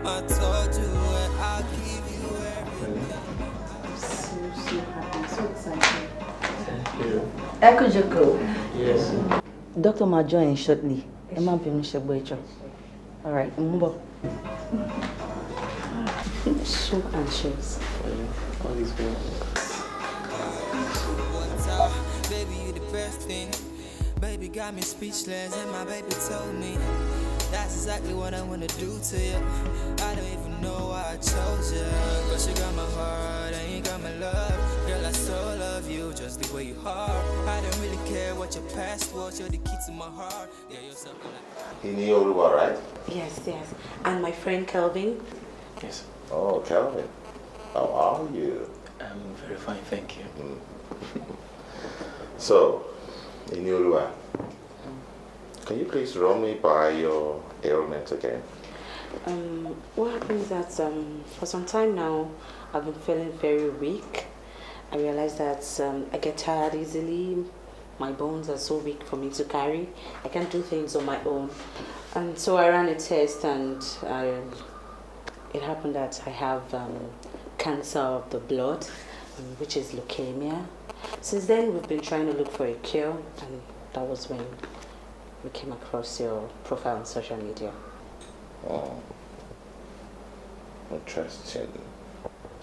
I told you I'll give you everything. So happy, so excited. Thank you. Echo Joko. Yes. Dr. Ma join shortly. Emma Bimisha. All right, move. So anxious. All is well. Baby, you the best thing. Baby got me speechless, and my baby told me that's exactly what I wanna do to you. I don't even know why I chose you, cause you got my heart and you got my love. Girl, I so love you just the way you are. I don't really care what your past was, you're the key to my heart. Yeah, you're something like In Yoruba, right? Yes, yes. And my friend Kelvin? Yes. Oh, Kelvin. How are you? I'm very fine, thank you. So, in Yoruba, can you please run me by your ailment again? What happened is that for some time now, I've been feeling very weak. I realized that I get tired easily. My bones are so weak for me to carry. I can't do things on my own. And so I ran a test and it happened that I have cancer of the blood, which is leukemia. Since then, we've been trying to look for a cure, and that was when we came across your profile on social media. Oh, interesting.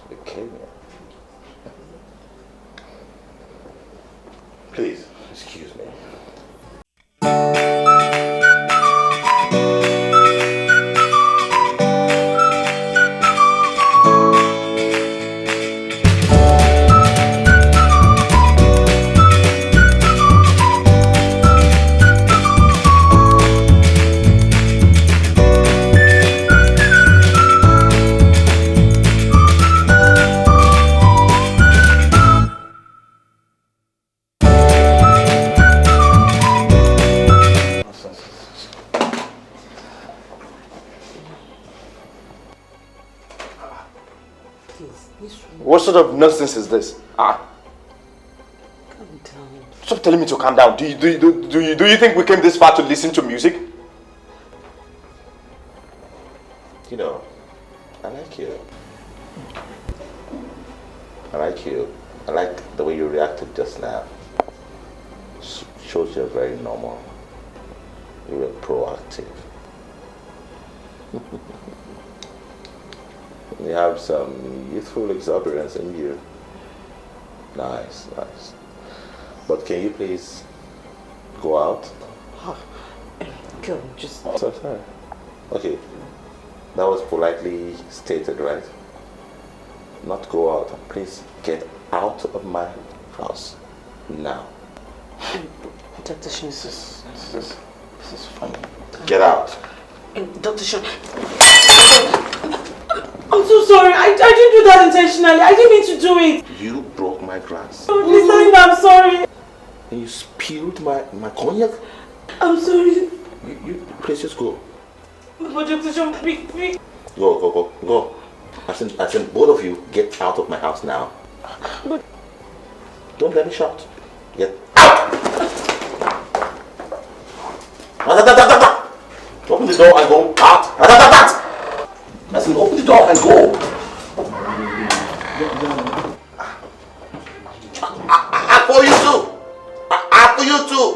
Leukemia. Please, excuse me. What sort of nonsense is this? Calm down. Stop telling me to calm down. Do you think we came this far to listen to music? You know, I like you. I like you. I like the way you reacted just now. Shows you're very normal. You were proactive. You have some youthful exuberance in you. Nice, nice. But can you please go out? Go, just... Sorry. Okay. That was politely stated, right? Not go out. Please get out of my house now. Dr. Shin. This is funny. Get out. Dr. Shin. I'm so sorry. I didn't do that intentionally. I didn't mean to do it. You broke my glass. Oh, listen, I'm sorry. And you spilled my cognac. I'm sorry. You please just go. But Dr. Shin, please. Go. I said both of you get out of my house now. But don't let me shout. Get out! Open the door and go out. I said open the door and go. For you too. For you too.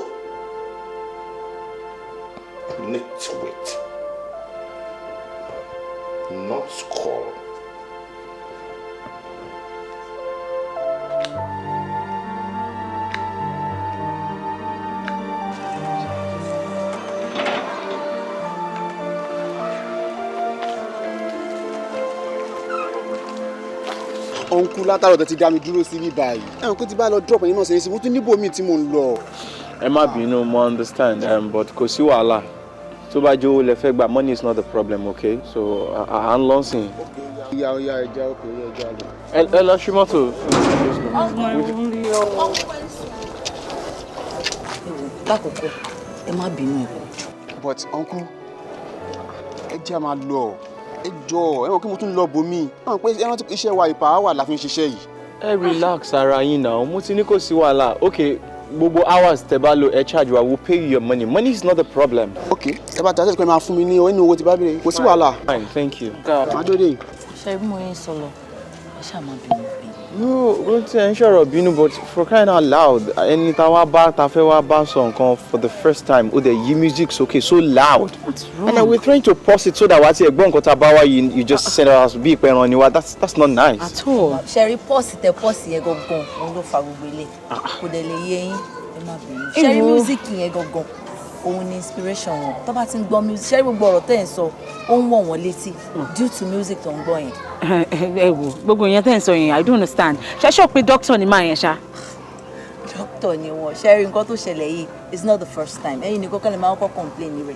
Nitwit. Not skull. Uncle látàrọ̀ tẹ́ ti dá mi dúró sí bí báyìí. Ẹ̀hún kó ti bá lọ drop ẹ̀yin náà sẹ́yìn sí mo tún níbo mi tí mo ń lọ. Ẹ má bínú, mo understand, but kò sí wàhálà. tó bá jẹ́ owó lẹ fẹ́ gbà, money is not the problem, okay? So I'm launching. Yeah, okay. Ella Shimoto. But uncle, ẹ jẹ́ máa lọ. Ẹ jọ̀ọ́, ẹ mọ̀ kí mo tún lọ bomi. Pé ẹ rántí iṣẹ́ wa ìpà wà la fi ń ṣiṣẹ́ yìí. Ẹ relax ara yín now. Mo ti ní kò sí wàhálà. Okay, gbogbo hours tẹ́ bá lò ẹ charge wa, we'll pay you your money. Money is not the problem. Okay, ẹ bá tàṣẹ́ pé máa fún mi ní owó tí bá béèrè. Kò sí wàhálà. Fine, thank you. Má dóde. Ṣé bí mo yín sọ lọ? Ẹ ṣáà má bínú. No, we ń sọ̀rọ̀ bínú, but for crying out loud, ẹni tá fẹ́ wá bá sọ nǹkan for the first time, ó dẹ̀ yí music sókè so loud. What's wrong? And we're trying to pause it so that wá tí ẹ̀gbọ́n nǹkan tá a bá wá you just send us bí ìpẹ́ràn ni wá. That's not nice. At all. Ṣẹ̀rí pọ́ọ̀sì yẹn gangan, òun ló fa gbogbo ilé. Kò dẹ̀ lè yé yín, ẹ má bínú. Ṣẹ̀rí music yẹn gangan, òun ni inspiration wọn. Tó bá ti ń gbọ́ music, ṣẹ̀rí gbogbo ọ̀rọ̀ tẹ́ ẹ̀ ń sọ, ó ń wọ̀ wọ́n létí due to music tó ń gbọ́ yẹn. Ẹ wo gbogbo yẹn tẹ́ ń sọ yẹn I don't understand. Ṣé ṣọ́ pé doctor ni máa yẹn ṣá? Doctor ni wọ́n. Ṣẹ̀rí nǹkan tó ṣẹlẹ̀ yìí is not the first time. Ẹ̀yin ni kọ́kọ́ lè máa kọ́ complain rẹ̀.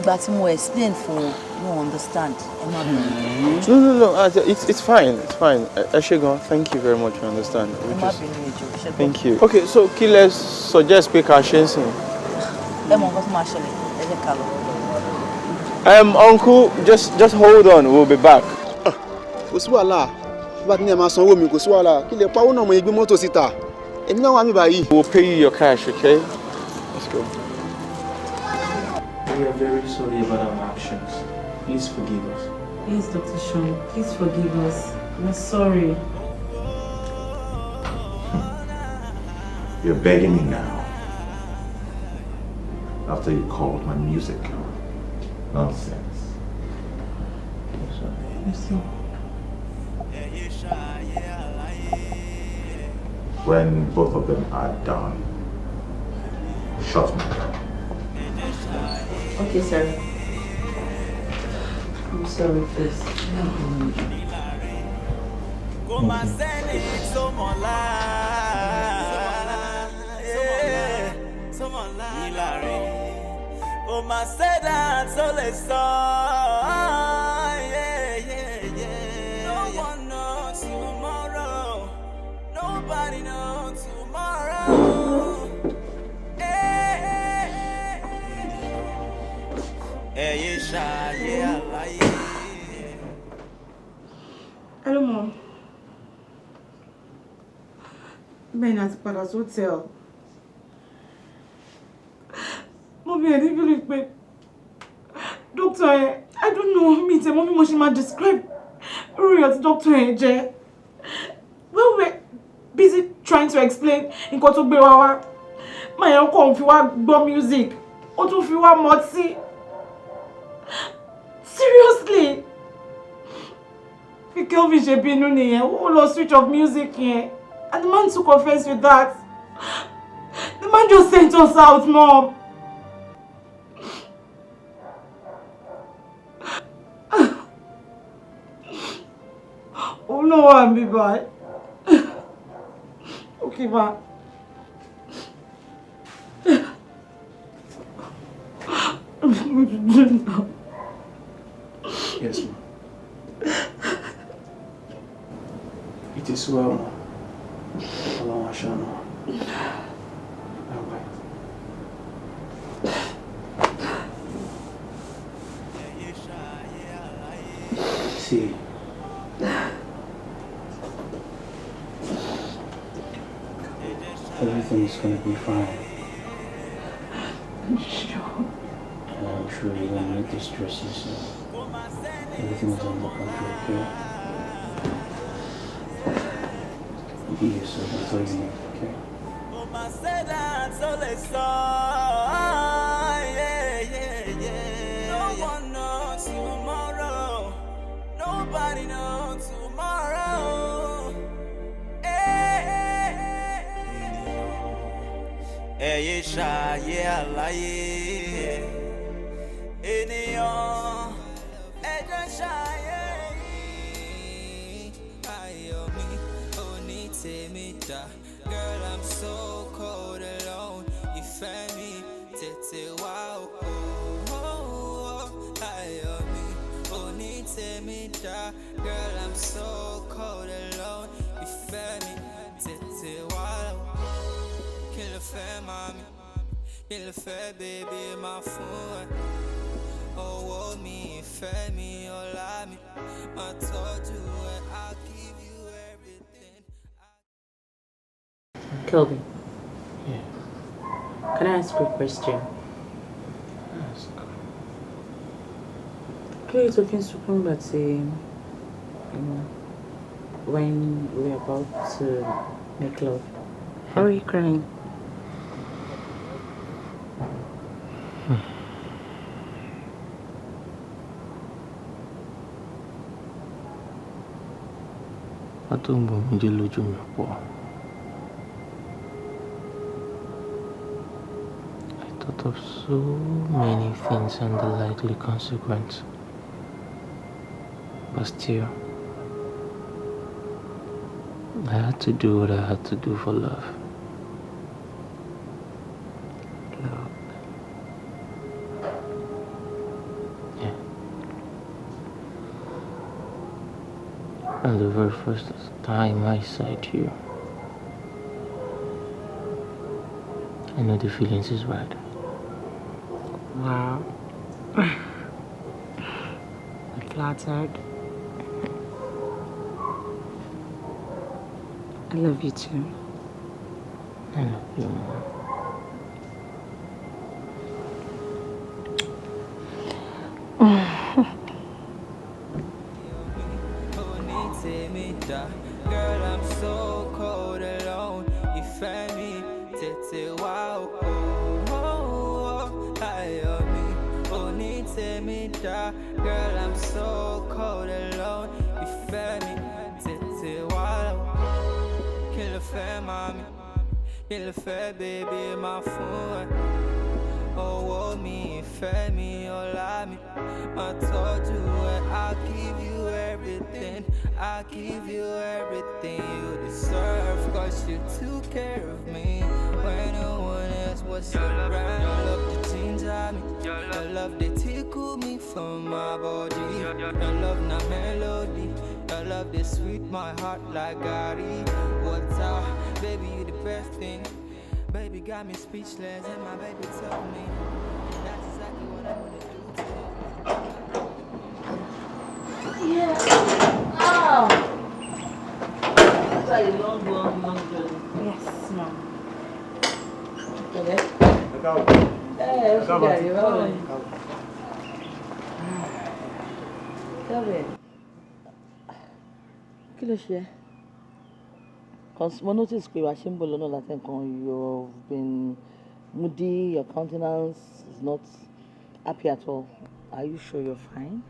But mo explain for no understand. No. It's fine. Eshegon, thank you very much for understanding. Thank you. Okay, so kí lẹ suggest pé ká ṣe ńsìn. Uncle, just hold on. We'll be back. Kò sí wàhálà. Bá ti ní ẹ máa sanwó mi kò sí wàhálà. Kí lẹ pawó náà mo gbé mọ́tò síta. Èmi náà wà mí báyìí. We'll pay you your cash, okay? Let's go. We are very sorry about our actions. Please forgive us. Please, Dr. Sean, please forgive us. We're sorry. You're begging me now. After you called my music. Nonsense. I'm sorry. When both of them are done, shut me down. Okay, sir. I'm sorry, please. No one knows tomorrow. Nobody knows tomorrow. Hello, Mom. Ben has Paradise Hotel. Mommy, I didn't believe me. Doctor, I don't know. Me, Mommy, what she might describe. Real doctor, When we're busy trying to explain in Kotobewawa, my uncle, if you want music, or if you want motzi. Seriously? Kelvin Shebinu niye, who lost switch of music here. And the man took offense with that. The man just sent us out, Mom. náà wà mí báyìí. Okay, ma. Yes, ma. It is well, ma. Allah Ashana. See. Everything is going to be fine. I'm sure. I'm sure you won't need to stress yourself. Everything is under control, okay? Be yourself, that's all you need, okay? No one knows tomorrow. Nobody knows tomorrow. Ẹyẹ ṣayé àlàyé ènìyàn ẹjọ́ ṣayé yìí. Ayọ̀ mi ò ní tèmi dá. Girl, I'm so cold alone. Ìfẹ́ mi tètè wá o. Ayọ̀ mi ò ní tèmi dá. Girl, I'm so cold alone. Ìfẹ́ mi tètè wá o. Kí ló fẹ́ mami, kí ló fẹ́ baby máa fún ẹ. Owó mi, ìfẹ́ mi, ọlá mi, máa tọ́jú ẹ. I'll give you everything. Kelvin. Yeah. Can I ask you a question? Ask. Are you talking supreme but when we're about to make love? How are you crying? I don't want to lose you. I thought of so many things and the likely consequence. But still, I had to do what I had to do for love. Love. Yeah. And the very first time I sight you, I know the feelings is right. Wow. I'm flattered. I love you too. I love you more. Girl, I'm so cold alone. Ìfẹ́ mi tètè wá o. Ayọ̀ mi ò ní tèmi dá. Girl, I'm so cold alone. Ìfẹ́ mi tètè wá o. Kí ló fẹ́ mami, kí ló fẹ́ baby máa fún ẹ. Owó mi, ìfẹ́ mi, ọlá mi, máa tọ́jú ẹ. I'll give you everything. I'll give you everything you deserve. Cause you took care of me when no one else was around. Your love that ginger me, your love that tickle me from my body. Your love na melody, your love that sweet my heart like Gary. What's up, baby, you the best thing. Baby got me speechless and my baby told me that's exactly what I'm gonna do to you. Yeah. Oh. That's a long journey. Yes, ma'am. Okay. Hey, kí ló ṣe? Cause mo notice pé wàá ṣe ń bọ̀ lọ́nà láti nǹkan you've been moody, your countenance is not happy at all. Are you sure you're fine?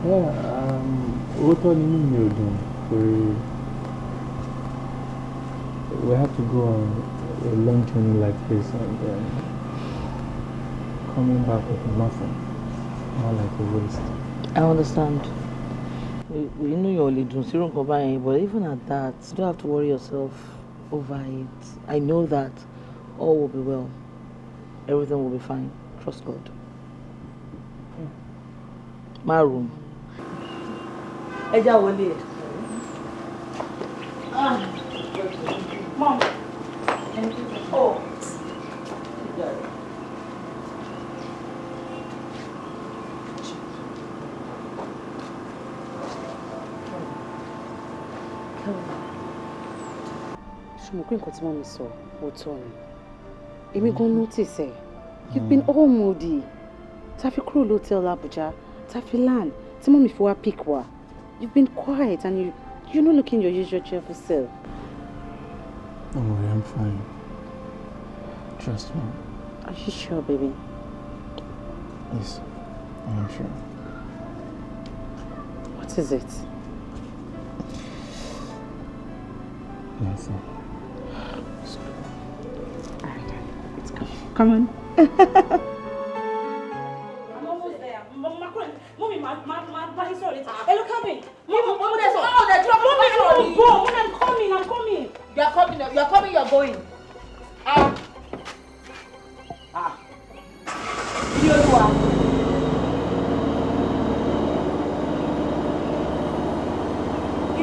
Yeah, òótọ́ nínú mi ò dùn torí we have to go on a long journey like this and then coming back with nothing, not like a waste. I understand. You know you're only doing zero combine, but even at that, you don't have to worry yourself over it. I know that all will be well. Everything will be fine. Trust God. My room. Eja wole. Mom. Oh. Mo pé nǹkan tí mọ́mí sọ òótọ́ ni. Èmi gan notice ẹ̀. You've been all moody. Tá fi kúrò l'hotel Abuja, tá fi land, tí mọ́mí fi wá pick wa. You've been quiet and you're not looking your usual cheerful self. Don't worry, I'm fine. Trust me. Are you sure, baby? Yes, I am sure. What is it? Nothing. Come on. I'm almost there. Mommy, my sorry. Hey, look at me. Mom, there's oh, they're dropping. Mommy, go. Mommy, I'm coming. You're coming, you're going. You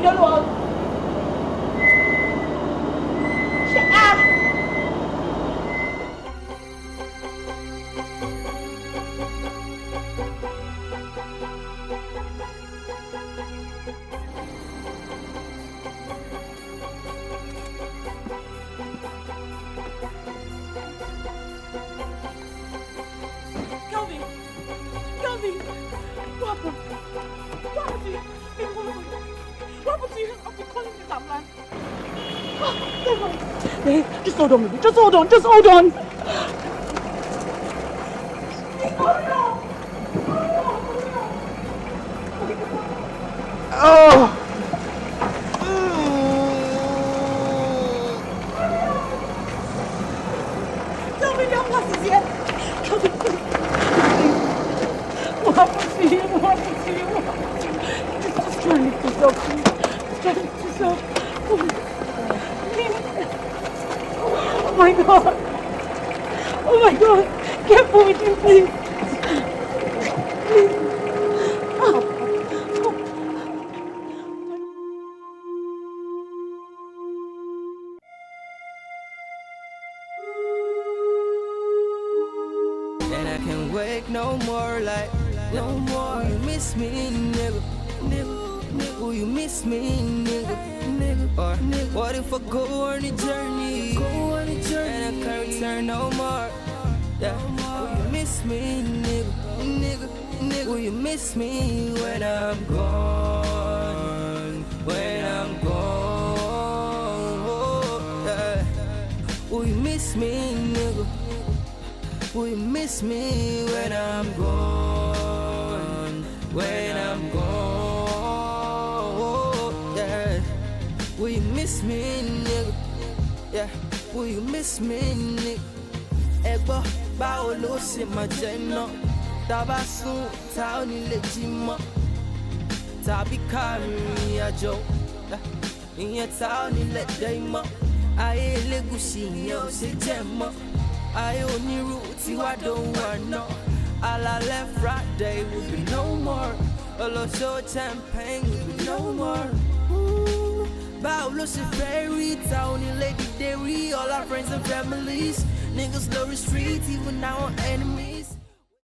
don't know what? Just hold on. Oh! Tell me your place is here. What happened to you? Just try and lift yourself, please. Just try and lift yourself. Oh my God. Oh my God. Careful with him, please. Please. And I can't wake no more, like, no more. You miss me, nigga. Will you miss me, nigga? Or what if I go on a journey? And I can't return no more. Yeah. Will you miss me, nigga? Will you miss me when I'm gone? When I'm gone. Yeah. Will you miss me, nigga? Will you miss me when I'm gone? When I'm gone, yeah. Will you miss me, nigga? Yeah. Will you miss me, nigga? Ebo, báwo ló ṣe máa jẹ́ náà? Tá bá sùn, tá ò ní lè jí mọ́. Tàbí ká rìnrìn àjò, ìyẹn tá ò ní lè dé mọ́. Ayé elégùṣì ìyẹn ò ṣe jẹ́ mọ́. Ayé onírú tí wá dóhùn àná. Alálẹ̀ Friday will be no more. Olóṣó champagne will be no more. Báwo ló ṣe fẹ́ rí ta onílé dìde rí? All our friends and families. Niggas know the streets even now on enemies.